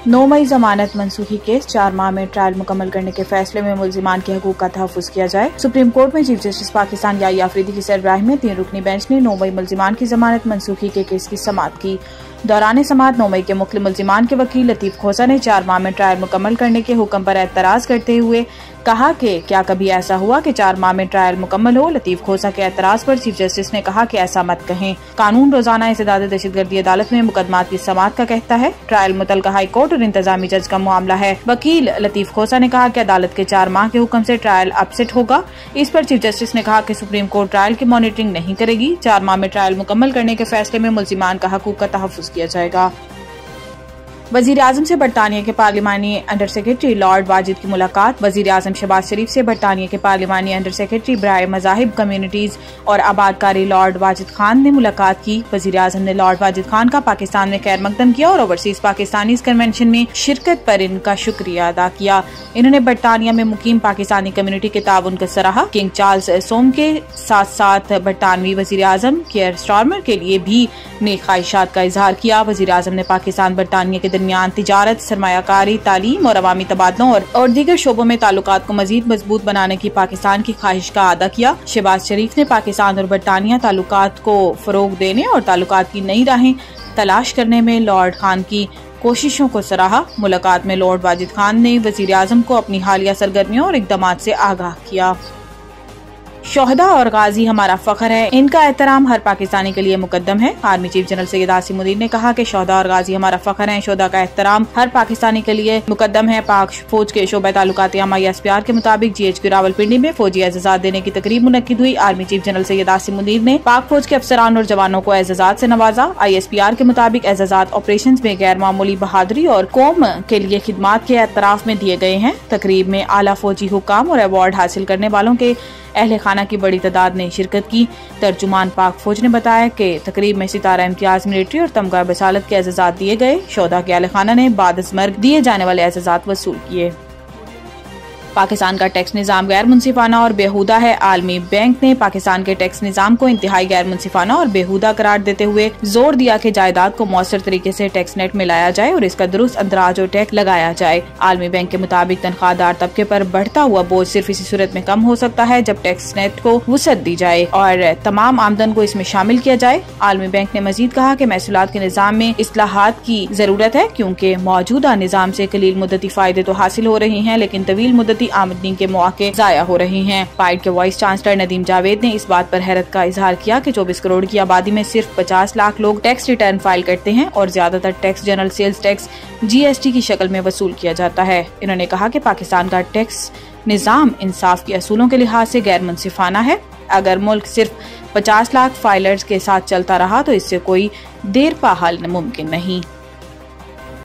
9 मई जमानत मनसूखी केस, 4 माह में ट्रायल मुकम्मल करने के फैसले में मुल्जिमान के हकूक का तहफ़्फ़ुज़ किया जाए। सुप्रीम कोर्ट में चीफ जस्टिस पाकिस्तान याहिया अफरीदी की सरबराही में 3 रुकनी बेंच ने 9 मई मुल्जिमान की जमानत मनसूखी के केस की समाअत की। दौरान समाअत 9 मई के मुख्तलिफ मुल्जिमान के वकील लतीफ खोसा ने 4 माह में ट्रायल मुकम्मल करने के हुक्म पर एतराज़ करते हुए कहा कि क्या कभी ऐसा हुआ कि 4 माह में ट्रायल मुकम्मल हो। लतीफ खोसा के एतराज़ पर चीफ जस्टिस ने कहा कि ऐसा मत कहें। कानून रोजाना इंसदाद दहशतगर्दी अदालत में मुकदमात की समाअत का कहता है। ट्रायल मुतलका हाई कोर्ट और इंतजामी जज का मामला है। वकील लतीफ खोसा ने कहा कि अदालत के 4 माह के हुक्म से ट्रायल अपसेट होगा। इस पर चीफ जस्टिस ने कहा कि सुप्रीम कोर्ट ट्रायल की मॉनिटरिंग नहीं करेगी। 4 माह में ट्रायल मुकम्मल करने के फैसले में मुल्जिमान का हकूक का तहफ़्फ़ुज़ किया जाएगा। वजीर आजम से बरतानिया के पार्लिमानी अंडर सेक्रेटरी लॉर्ड वाजिद की मुलाकात। वजीर आजम शहबाज शरीफ से बरतानिया के पार्लिमानी अंडर सेक्रेटरी बराए मज़ाहिब, कम्युनिटीज और आबादकारी लॉर्ड वाजिद खान ने मुलाकात की। वजीर आजम ने लॉर्ड वाजिद खान का पाकिस्तान में खैर मकदम किया और ओवरसीज पाकिस्तानी कन्वेंशन में शिरकत पर इनका शुक्रिया अदा किया। इन्होंने बरतानिया में मुकीम पाकिस्तानी कम्युनिटी के ताउन का सराहा। किंग चार्ल्स सोम के साथ साथ बरतानवी वजीर आजम केयर स्टार्मर के लिए भी नेक ख्वाहिशात का इजहार किया। वजीर आजम ने पाकिस्तान बरतानिया के दरमियान तिजारत, सरमायाकारी, तालीम और अवामी तबादलों और दीगर शोबों में ताल्लुकात को मजीद मजबूत बनाने की पाकिस्तान की ख्वाहिश का अदा किया। शहबाज शरीफ ने पाकिस्तान और बरतानिया ताल्लुकात को फरोग देने और ताल्लुकात की नई राहें तलाश करने में लॉर्ड खान की कोशिशों को सराहा। मुलाकात में लॉर्ड वाजिद खान ने वजीर आजम को अपनी हालिया सरगर्मियों और इक़दामात से आगाह किया। शोहदा और गाजी हमारा फख्र है, इनका एहतराम हर पाकिस्तानी के लिए मुकद्दम है। Army chief general Syed Asim Munir ने कहा कि शोहदा और गाजी हमारा फख्र है, शोहदा का एहतराम हर पाकिस्तानी के लिए मुकद्दम है। पाक फौज के शोबा ताल्लुकात ISPR के मुताबिक GHQ रावलपिंडी में फौजी एजाजात देने की तकरीब मुनक्किद हुई। Army chief general Syed Asim Munir ने पाक फौज के अफसरान और जवानों को एजाजात से नवाजा। ISPR के मुताबिक एजाजात ऑपरेशन में गैर मामूली बहादुरी और कौम के लिए खिदमात के एतराफ में दिए गए हैं। तकरीब में आला फौजी हुक्काम और अवार्ड हासिल करने वालों के अहले खाना की बड़ी तादाद ने शिरकत की। तर्जुमान पाक फौज ने बताया कि तकरीब में सितारा इम्तियाज मिलिट्री और तमगा बसालत के एजाजात दिए गए। शोहदा के अहले खाना ने बाद अज़ मर्ग दिए जाने वाले एजाजात वसूल किए। पाकिस्तान का टैक्स निज़ाम गैर मुनसिफाना और बेहुदा है। आलमी बैंक ने पाकिस्तान के टैक्स निज़ाम को इंतहाई गैर मुनसिफाना और बेहुदा करार देते हुए जोर दिया कि जायदाद को मौसर तरीके से टैक्स नेट में लाया जाए और इसका दुरुस्त अंदराज और टैक्स लगाया जाए। आलमी बैंक के मुताबिक तनख्वाहदार तबके पर बढ़ता हुआ बोझ सिर्फ इसी सूरत में कम हो सकता है जब टैक्स नेट को वुसअत दी जाए और तमाम आमदन को इसमें शामिल किया जाए। आलमी बैंक ने मजीद कहा कि महसूलात के निज़ाम में इस्लाहात की जरूरत है क्योंकि मौजूदा निज़ाम से कलील मुद्दती फायदे तो हासिल हो रहे हैं लेकिन तवील मुद्दती आमदनी के मौके जाया हो रहे हैं। पाइड के वाइस चांसलर नदीम जावेद ने इस बात पर हैरत का इजहार किया कि 24 करोड़ की आबादी में सिर्फ 50 लाख लोग टैक्स रिटर्न फाइल करते हैं और ज्यादातर tax general sales tax GST की शक्ल में वसूल किया जाता है। इन्होंने कहा कि पाकिस्तान का टैक्स निज़ाम इंसाफ के असूलों के लिहाज से गैर मुनसिफाना है। अगर मुल्क सिर्फ 50 लाख फाइलर्स के साथ चलता रहा तो इससे कोई देर पा हल मुमकिन नहीं।